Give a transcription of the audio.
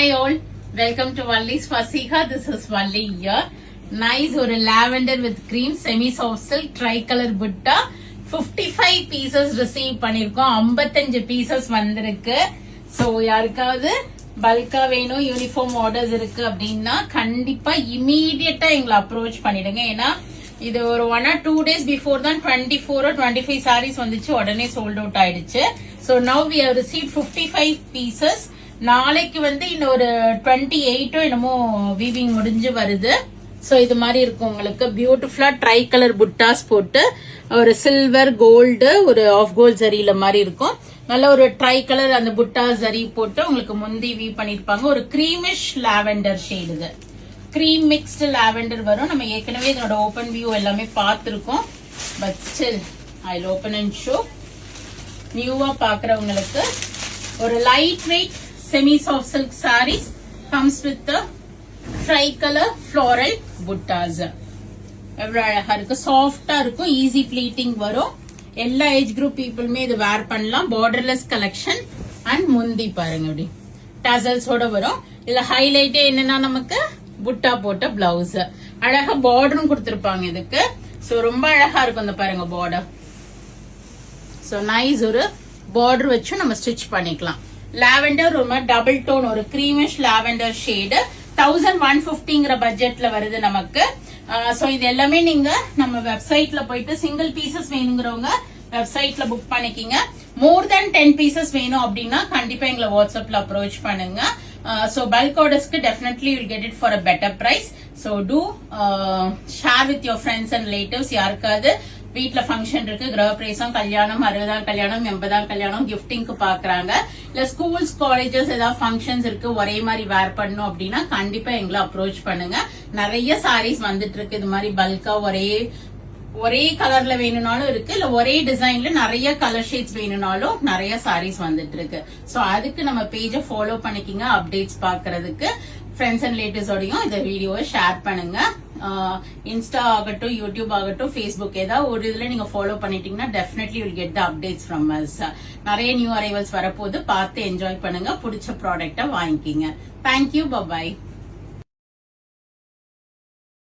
Hi all, welcome to Valli's Fasika. This is Valli here. Nice ஒரு lavender with cream semi soft silk tricolor butta 55 pieces receive பண்ணிருக்கோம். 55 pieces வந்திருக்கு. So யாருக்காவது பல்கா வேணும், uniform orders இருக்கு அப்படின்னா கண்டிப்பா இமீடியட்டா எங்களை அப்ரோச் பண்ணிடுங்க. ஏன்னா இது ஒரு 1 or 2 days before தான் 24 or 25 sarees வந்துச்சு, உடனே sold out ஆயிடுச்சு. So now we have received 55 pieces. நாளைக்கு வந்து இன்னொரு 28 என்னமோ வீவிங் முடிஞ்சு வருது. சோ இது மாதிரி இருக்கும் உங்களுக்கு. பியூட்டிஃபுல்லா ட்ரை கலர் புட்டாஸ் போட்டு ஒரு சில்வர் கோல்டு ஒரு ஆஃப் கோல்ட் ஜரியில மாதிரி இருக்கும். நல்ல ஒரு ட்ரை கலர் அந்த புட்டா ஜரி போட்டு உங்களுக்கு முந்தி வீவ் பண்ணிருப்பாங்க. ஒரு கிரீமிஷ் லாவெண்டர் ஷேட், இது கிரீம் மிக்ஸ்டு லாவெண்டர் வரும். நம்ம ஏற்கனவே இதோட ஓபன் வியூ எல்லாமே பார்த்திருக்கோம். But still I will open and show. நியூவா பாக்குறவங்களுக்கு ஒரு light weight semi soft silk sarees comes with the tricolor floral buttas. எவ்வளவு அழகா இருக்கு, சாஃப்டா இருக்கும், ஈஸி ப்ளீட்டிங் வரும். எல்லா ஏஜ் குரூப் பீப்புளுமே இது வேர் பண்ணலாம். பார்டர்லெஸ் கலெக்ஷன் அண்ட் முந்தி பாருங்க இப்படி டசல்ஸோட வரும். இதுல ஹைலைட்டே என்னன்னா நமக்கு புட்டா போட்ட பிளவுஸ், அழகா பார்டரும் கொடுத்திருப்பாங்க இதுக்கு. சோ ரொம்ப அழகா இருக்கும் இந்த பாருங்க பார்டர். சோ நைஸ் ஒரு பார்டர் வச்சு நம்ம ஸ்டிச் பண்ணிக்கலாம். லாவெண்டர் ஒரு மாதிரி டபுள் டோன் ஒரு கிரீமிஷ் லாவெண்டர் ஷேடு 1150ங்கிற பட்ஜெட்ல வருது நமக்கு. சோ இது எல்லாமே நீங்க நம்ம வெப்சைட்ல போயிட்டு சிங்கிள் பீசஸ் வேணுங்கிறவங்க வெப்சைட்ல புக் பண்ணிக்கிங்க. மோர் தென் 10 பீசஸ் வேணும் அப்படின்னா கண்டிப்பா எங்களை வாட்ஸ்அப்ல அப்ரோச் பண்ணுங்க. So bulk ordersக்கு definitely you will get it for a better price. So do share with your friends and relatives. யாருக்காவது வீட்ல ஃபங்க்ஷன் இருக்கு, கிரகப்பிரவேசம், கல்யாணம், 60ஆம் கல்யாணம், 80ஆம் கல்யாணம், கிஃப்டிங்க்கு பாக்குறாங்க, இல்ல ஸ்கூல்ஸ் காலேஜஸ் ஏதாவது ஃபங்க்ஷன்ஸ் இருக்கு ஒரே மாதிரி வேர் பண்ணணும் அப்படின்னா கண்டிப்பா எங்களை அப்ரோச் பண்ணுங்க. நிறைய சாரீஸ் வந்துட்டு இருக்கு இது மாதிரி பல்கா ஒரே கலர்ல வேணும்னாலும் இருக்கு, இல்ல ஒரே டிசைன்ல நிறைய கலர் ஷேட்ஸ் வேணும்னாலும் நிறைய சாரீஸ் வந்துட்டு இருக்கு. சோ அதுக்கு நம்ம பேஜ ஃபாலோ பண்ணிக்கிங்க அப்டேட்ஸ் பாக்குறதுக்கு. ஃப்ரெண்ட்ஸ் அண்ட் ரிலேட்டிவ்ஸோடையும் இந்த வீடியோவை ஷேர் பண்ணுங்க. இன்ஸ்டா ஆகட்டும், யூடியூப் ஆகட்டும், ஃபேஸ்புக் ஏதாவது ஒரு இதுல நீங்க ஃபாலோ பண்ணிட்டீங்கன்னா definitely you will get the updates from us. நிறைய நியூ அரைவல்ஸ் வரப்போது, பார்த்து என்ஜாய் பண்ணுங்க, பிடிச்ச ப்ராடக்ட்டை வாங்கிக்கிங்க. Thank you, by.